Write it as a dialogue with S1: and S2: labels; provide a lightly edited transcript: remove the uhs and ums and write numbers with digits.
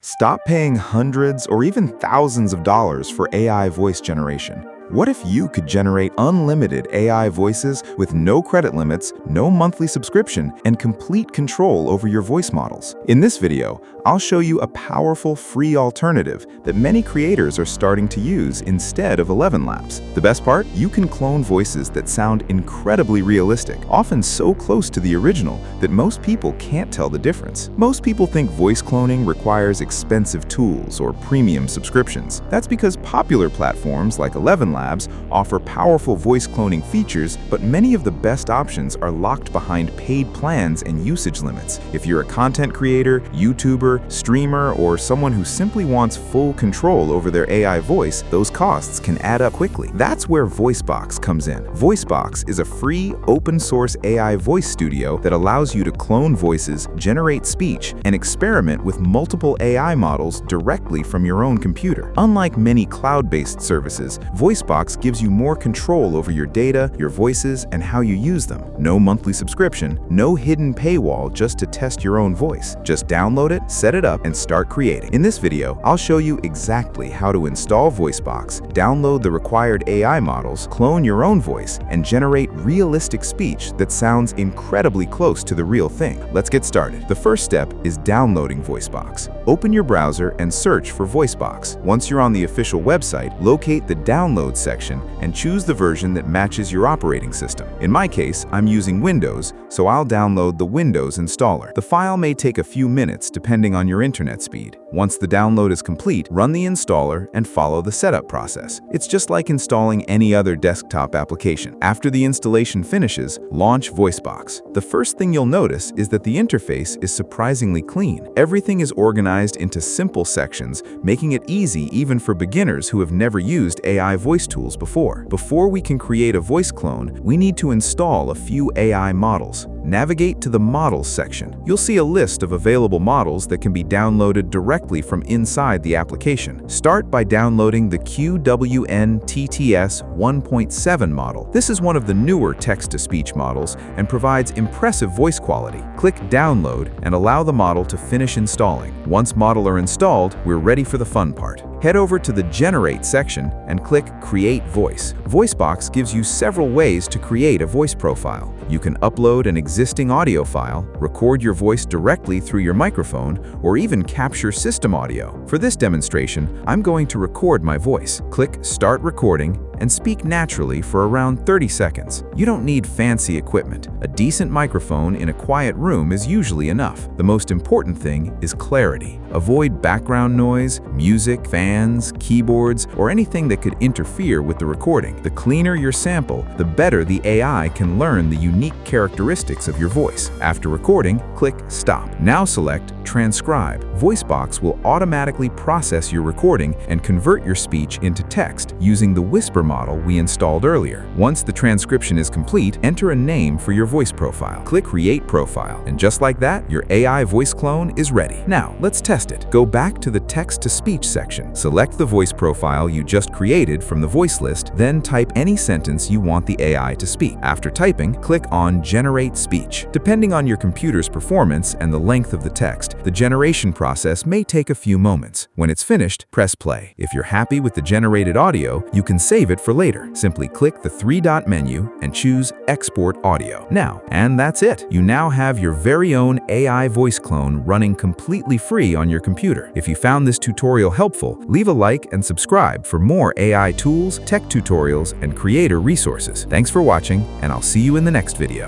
S1: Stop paying hundreds or even thousands of dollars for AI voice generation. What if you could generate unlimited AI voices with no credit limits, no monthly subscription, and complete control over your voice models? In this video, I'll show you a powerful free alternative that many creators are starting to use instead of ElevenLabs. The best part? You can clone voices that sound incredibly realistic, often so close to the original that most people can't tell the difference. Most people think voice cloning requires expensive tools or premium subscriptions. That's because popular platforms like ElevenLabs offer powerful voice cloning features, but many of the best options are locked behind paid plans and usage limits. If you're a content creator, YouTuber, streamer, or someone who simply wants full control over their AI voice, those costs can add up quickly. That's where VoiceBox comes in. VoiceBox is a free, open-source AI voice studio that allows you to clone voices, generate speech, and experiment with multiple AI models directly from your own computer. Unlike many cloud-based services, VoiceBox gives you more control over your data, your voices, and how you use them. No monthly subscription, no hidden paywall just to test your own voice. Just download it, set it up, and start creating. In this video, I'll show you exactly how to install VoiceBox, download the required AI models, clone your own voice, and generate realistic speech that sounds incredibly close to the real thing. Let's get started. The first step is downloading VoiceBox. Open your browser and search for VoiceBox. Once you're on the official website, locate the download section and choose the version that matches your operating system. In my case, I'm using Windows, so I'll download the Windows installer. The file may take a few minutes depending on your internet speed. Once the download is complete, run the installer and follow the setup process. It's just like installing any other desktop application. After the installation finishes, launch VoiceBox. The first thing you'll notice is that the interface is surprisingly clean. Everything is organized into simple sections, making it easy even for beginners who have never used AI voice tools before. Before we can create a voice clone, we need to install a few AI models. Navigate to the Models section. You'll see a list of available models that can be downloaded directly from inside the application. Start by downloading the QWN-TTS 1.7 model. This is one of the newer text-to-speech models and provides impressive voice quality. Click Download and allow the model to finish installing. Once models are installed, we're ready for the fun part. Head over to the Generate section and click Create Voice. VoiceBox gives you several ways to create a voice profile. You can upload an existing audio file, record your voice directly through your microphone, or even capture system audio. For this demonstration, I'm going to record my voice. Click Start Recording and speak naturally for around 30 seconds. You don't need fancy equipment. A decent microphone in a quiet room is usually enough. The most important thing is clarity. Avoid background noise, music, fans, keyboards, or anything that could interfere with the recording. The cleaner your sample, the better the AI can learn the unique characteristics of your voice. After recording, click Stop. Now select Transcribe. VoiceBox will automatically process your recording and convert your speech into text using the Whisper model we installed earlier. Once the transcription is complete, enter a name for your voice profile. Click Create Profile, and just like that, your AI voice clone is ready. Now, let's test it. Go back to the Text-to-Speech section. Select the voice profile you just created from the voice list, then type any sentence you want the AI to speak. After typing, click on Generate Speech. Depending on your computer's performance and the length of the text, the generation process may take a few moments. When it's finished, press play. If you're happy with the generated audio, you can save it for later. Simply click the three-dot menu and choose Export Audio. And that's it. You now have your very own AI voice clone running completely free on your computer. If you found this tutorial helpful, leave a like and subscribe for more AI tools, tech tutorials, and creator resources. Thanks for watching, and I'll see you in the next video.